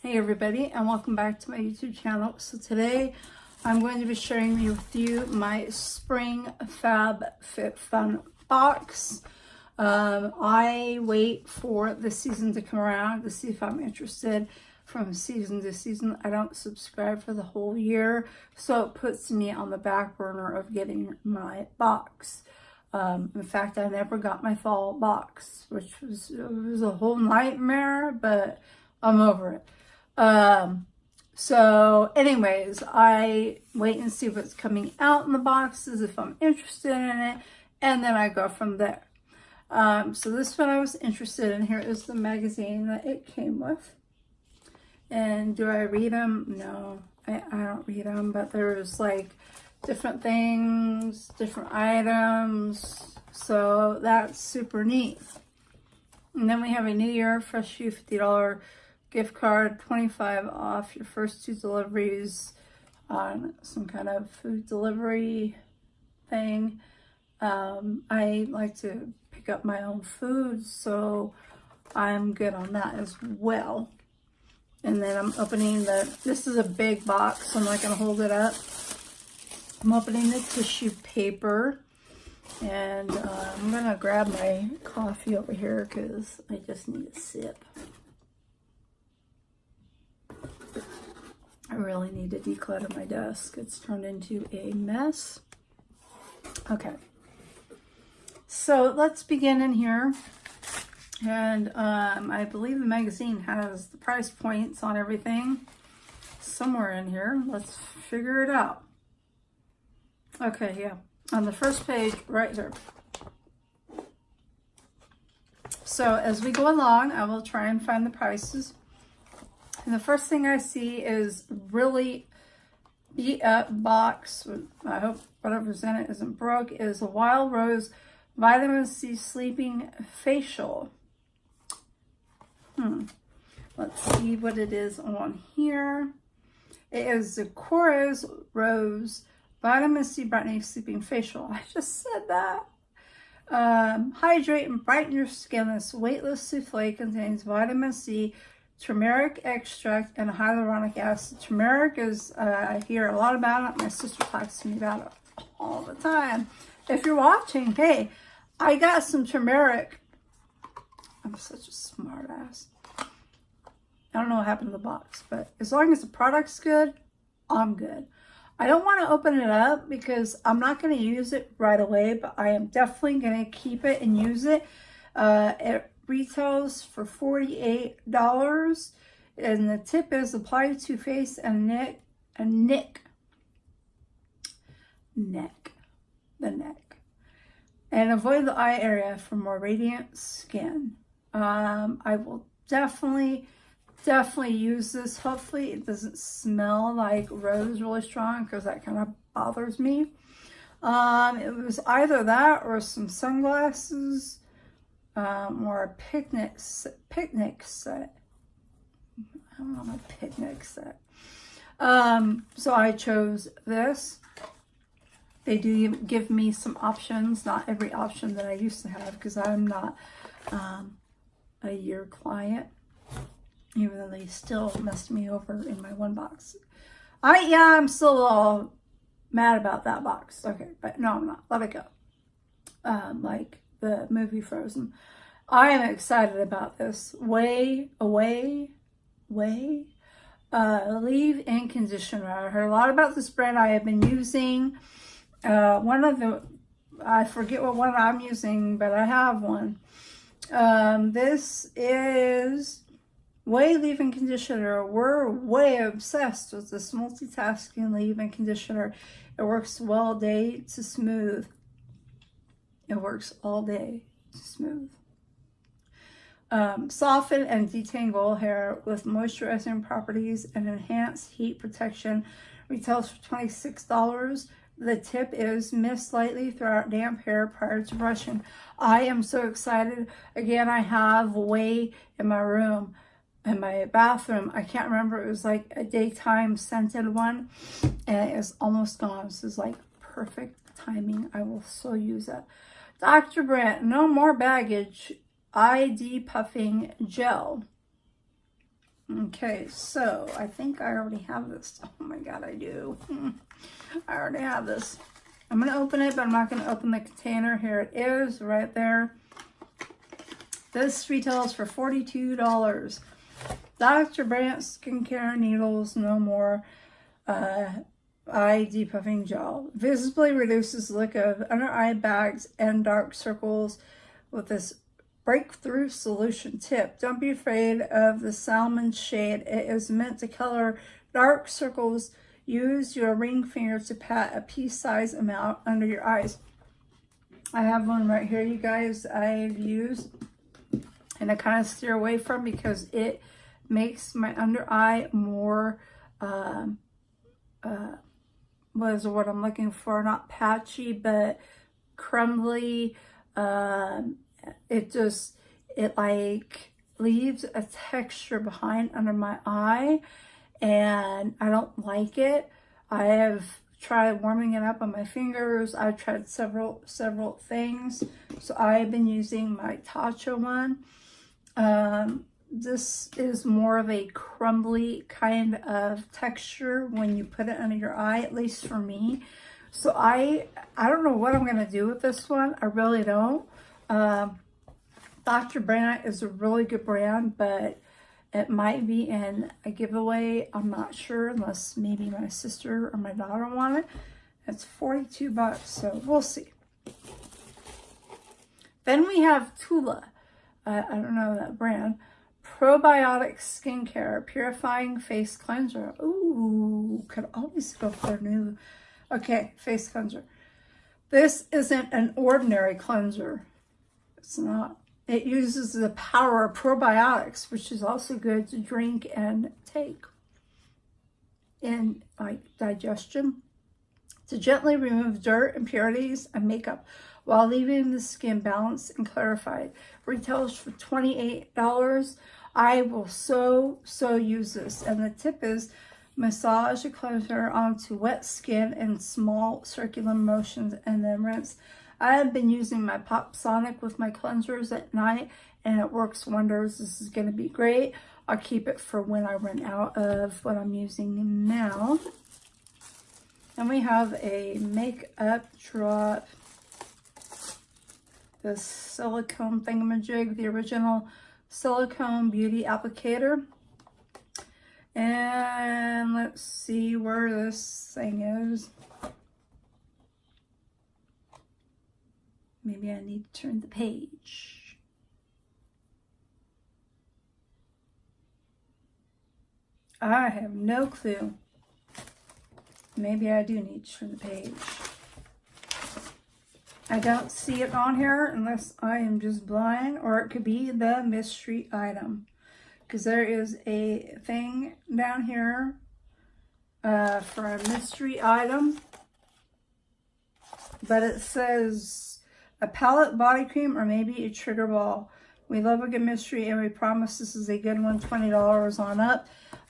Hey everybody, and welcome back to my YouTube channel. So today I'm going to be sharing with you my spring Fab Fit Fun box. I wait for the season to come around to see if I'm interested from season to season. I don't subscribe for the whole year, so it puts me on the back burner of getting my box. In fact, I never got my fall box, which was a whole nightmare, but I'm over it. So anyways, I wait and see what's coming out in the boxes, if I'm interested in it, and then I go from there. So this one I was interested in. Here is the magazine that it came with. And do I read them? No, I don't read them, but there's like different things, different items. So that's super neat. And then we have a New Year Fresh You $50 gift card, 25 off your first 2 deliveries on some kind of food delivery thing. I like to pick up my own food, so I'm good on that as well. And then I'm opening this is a big box, so I'm not going to hold it up. I'm opening the tissue paper, and I'm going to grab my coffee over here because I just need a sip. I really need to declutter my desk. It's turned into a mess. Okay. So let's begin in here. And I believe the magazine has the price points on everything somewhere in here. Let's figure it out. Okay, yeah. On the first page, right there. So as we go along, I will try and find the prices. And the first thing I see is really beat up box. I hope whatever's in it isn't broke. Is a Wild Rose Vitamin C Sleeping Facial. Let's see what it is on here. It is the Wild Rose Vitamin C Brightening Sleeping Facial. I just said that. Hydrate and brighten your skin. This weightless souffle contains vitamin C, turmeric extract, and hyaluronic acid. Turmeric is, I hear a lot about it. My sister talks to me about it all the time. If you're watching, hey, I got some turmeric. I'm such a smart ass. I don't know what happened to the box, but as long as the product's good, I'm good. I don't want to open it up because I'm not going to use it right away, but I am definitely going to keep it and use it. It retails for $48, and the tip is apply to face and neck, and avoid the eye area for more radiant skin. I will definitely use this. Hopefully it doesn't smell like rose really strong, because that kind of bothers me. It was either that or some sunglasses, or a picnic set. I don't know, a picnic set. So I chose this. They do give me some options, not every option that I used to have, because I'm not a year client, even though they still messed me over in my one box. I'm still a little mad about that box. Okay, but no, I'm not. Let it go. Like the movie Frozen. I am excited about this. Leave-in conditioner. I heard a lot about this brand. I have been using I forget what one I'm using, but I have one. This is Way Leave-In Conditioner. We're way obsessed with this multitasking leave-in conditioner. It works all day to smooth. It works all day to smooth. Soften and detangle hair with moisturizing properties and enhanced heat protection. Retails for $26. The tip is mist lightly throughout damp hair prior to brushing. I am so excited. Again, I have Way in my room, in my bathroom. I can't remember. It was like a daytime scented one, and it is almost gone. This is like perfect timing. I will so use it. Dr. Brandt, No More Baggage ID Puffing Gel. Okay, so I think I already have this. Oh my God, I do. I already have this. I'm going to open it, but I'm not going to open the container. Here it is, right there. This retails for $42. Dr. Brandt Skincare Needles No More Eye Depuffing Gel. Visibly reduces the look of under eye bags and dark circles with this breakthrough solution tip. Don't be afraid of the salmon shade. It is meant to color dark circles. Use your ring finger to pat a pea-sized amount under your eyes. I have one right here, you guys, I've used, and I kind of steer away from because it makes my under eye more, what is the word I'm looking for? Not patchy, but crumbly. It like leaves a texture behind under my eye, and I don't like it. I have tried warming it up on my fingers. I've tried several things. So I've been using my Tatcha one. This is more of a crumbly kind of texture when you put it under your eye, at least for me. So I don't know what I'm going to do with this one. I really don't. Dr. Brandt is a really good brand, but it might be in a giveaway. I'm not sure, unless maybe my sister or my daughter want it. It's $42, so we'll see. Then we have Tula. I don't know that brand. Probiotic Skincare Purifying Face Cleanser. Ooh, could always go for a new, okay, face cleanser. This isn't an ordinary cleanser. It's not. It uses the power of probiotics, which is also good to drink and take in like digestion, to gently remove dirt, impurities, and makeup while leaving the skin balanced and clarified. Retails for $28. I will so use this. And the tip is massage the cleanser onto wet skin in small circular motions and then rinse. I have been using my Pop Sonic with my cleansers at night, and it works wonders. This is going to be great. I'll keep it for when I run out of what I'm using now. And we have a makeup drop. This silicone thingamajig, the original silicone beauty applicator. And let's see where this thing is. Maybe I need to turn the page. I have no clue. Maybe I do need to turn the page. I don't see it on here unless I am just blind, or it could be the mystery item. Because there is a thing down here for a mystery item. But it says a palette body cream or maybe a trigger ball. We love a good mystery and we promise this is a good one, $20 on up.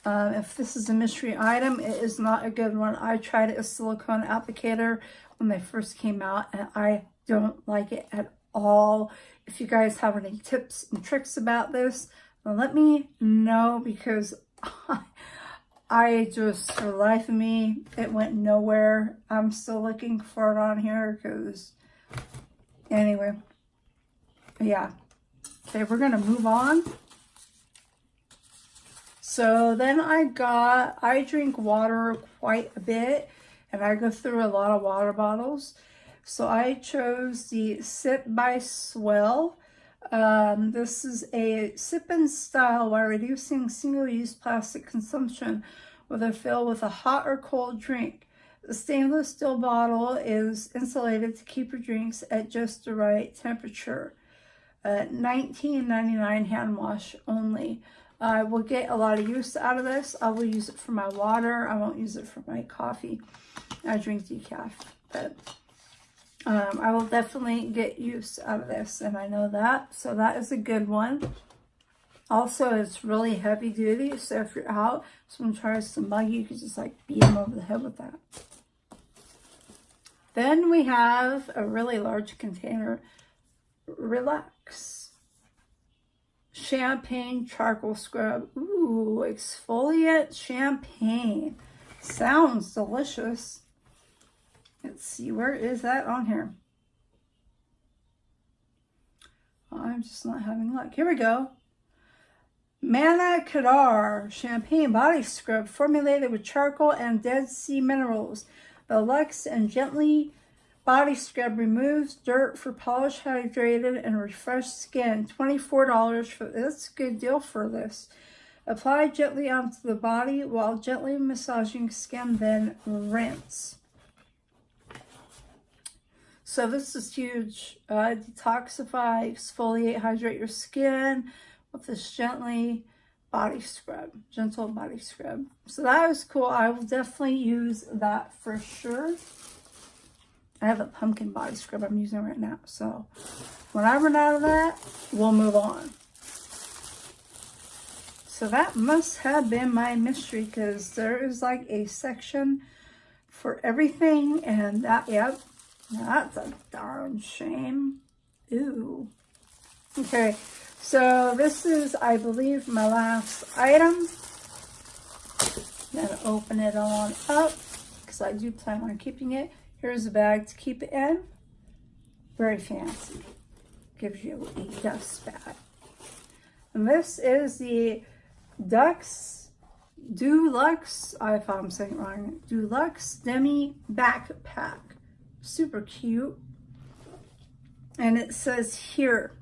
If this is a mystery item, it is not a good one. I tried it as silicone applicator when they first came out and I don't like it at all. If you guys have any tips and tricks about this, then let me know, because I just, for the life of me, it went nowhere. I'm still looking for it on here because, anyway, yeah. Okay, we're going to move on. So then I drink water quite a bit, and I go through a lot of water bottles. So I chose the Sip by Swell. This is a sip-in style while reducing single-use plastic consumption with a fill with a hot or cold drink. The stainless steel bottle is insulated to keep your drinks at just the right temperature. $19.99 hand wash only. I will get a lot of use out of this. I will use it for my water. I won't use it for my coffee. I drink decaf, but I will definitely get use out of this, and I know that. So that is a good one. Also, it's really heavy duty, so if you're out, someone tries to mug you, you can just like beat them over the head with that. Then we have a really large container, Relax. champagne charcoal scrub. Ooh, exfoliate champagne. Sounds delicious. Let's see, where is that on here? I'm just not having luck. Here we go. Mana Kadar Champagne Body Scrub, formulated with charcoal and Dead Sea minerals. The Luxe and Gently Body Scrub removes dirt for polished, hydrated, and refreshed skin. $24 for this. That's a good deal for this. Apply gently onto the body while gently massaging skin, then rinse. So this is huge. Detoxify, exfoliate, hydrate your skin with this gently body scrub, gentle body scrub. So that was cool. I will definitely use that for sure. I have a pumpkin body scrub I'm using right now. So when I run out of that, we'll move on. So that must have been my mystery, because there is like a section for everything. And that, yep, that's a darn shame. Ooh. Okay, so this is, I believe, my last item. I'm gonna open it on up because I do plan on keeping it. Here's a bag to keep it in. Very fancy. Gives you a dust bag. And this is the Deluxe, if I'm saying it wrong, Deluxe Demi Backpack. Super cute. And it says here,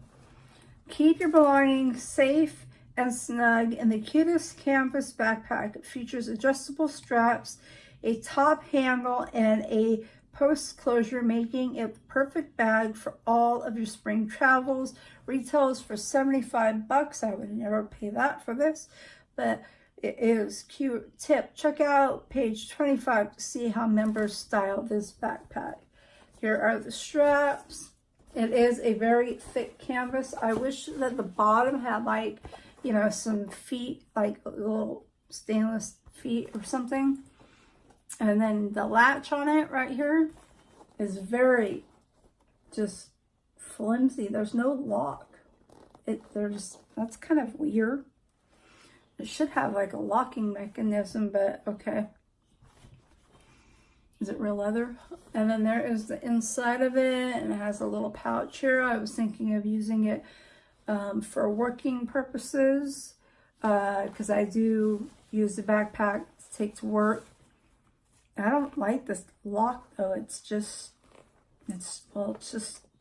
keep your belongings safe and snug in the cutest canvas backpack. It features adjustable straps, a top handle, and a post closure, making it the perfect bag for all of your spring travels. Retails for $75. I would never pay that for this, but it is cute. Tip, check out page 25 to see how members style this backpack. Here are the straps. It is a very thick canvas. I wish that the bottom had, like, you know, some feet, like little stainless feet or something. And then the latch on it right here is very just flimsy. There's no lock. That's kind of weird. It should have like a locking mechanism, but okay. Is it real leather? And then there is the inside of it, and it has a little pouch here. I was thinking of using it for working purposes, because I do use the backpack to take to work. I don't like this lock though. It's just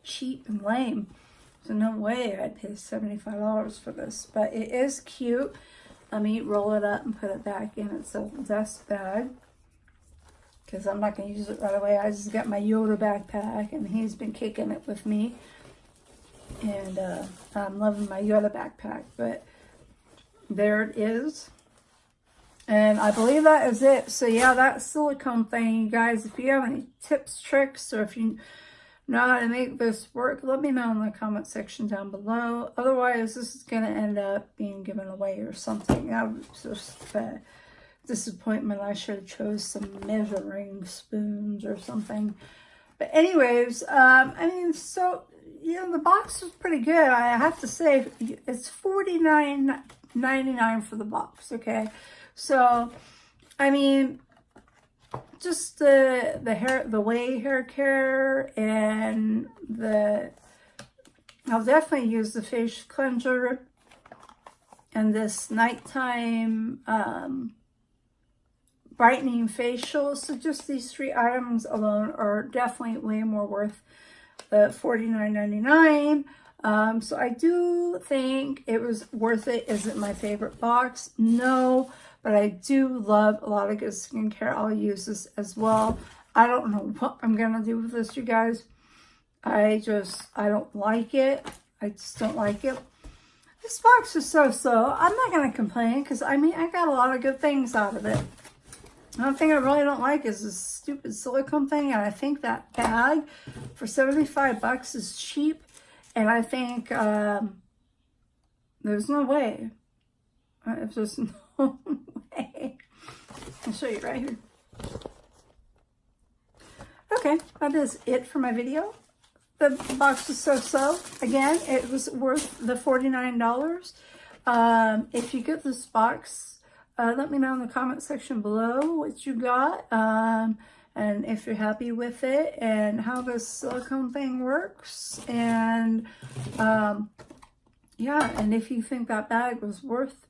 cheap and lame. So no way I'd pay $75 for this, but it is cute. Let me roll it up and put it back in. It's a dust bag, because I'm not going to use it right away. I just got my Yoda backpack, and he's been kicking it with me. And I'm loving my Yoda backpack. But there it is. And I believe that is it. So yeah, that silicone thing, you guys, if you have any tips, tricks, or if you know how to make this work, let me know in the comment section down below. Otherwise, this is going to end up being given away or something. That was just a disappointment. I should have chose some measuring spoons or something. But anyways, I mean, so, you know, the box was pretty good. I have to say, it's $49.99 for the box, okay? So, I mean, just the way hair care, and I'll definitely use the face cleanser and this nighttime brightening facial. So just these 3 items alone are definitely way more worth the $49.99. So I do think it was worth it. Is it my favorite box? No. But I do love a lot of good skincare. I'll use this as well. I don't know what I'm going to do with this, you guys. I don't like it. I just don't like it. This box is so-so. I'm not going to complain, because, I mean, I got a lot of good things out of it. The only thing I really don't like is this stupid silicone thing. And I think that bag for $75 is cheap. And I think there's no way. If there's no way. I'll show you right here. Okay, that is it for my video. the box was so-so. Again, it was worth the $49. If you get this box, let me know in the comment section below what you got, and if you're happy with it and how this silicone thing works. And yeah, and if you think that bag was worth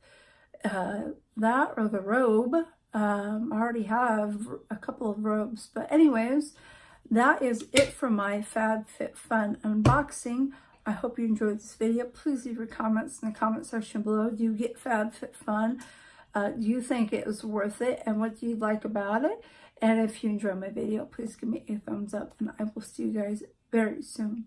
that or the robe. I already have a couple of robes, but anyways, that is it for my Fab Fit Fun unboxing. I hope you enjoyed this video. Please leave your comments in the comment section below. Do you get Fab Fit Fun? Do you think it was worth it? And what do you like about it? And if you enjoyed my video, please give me a thumbs up. And I will see you guys very soon.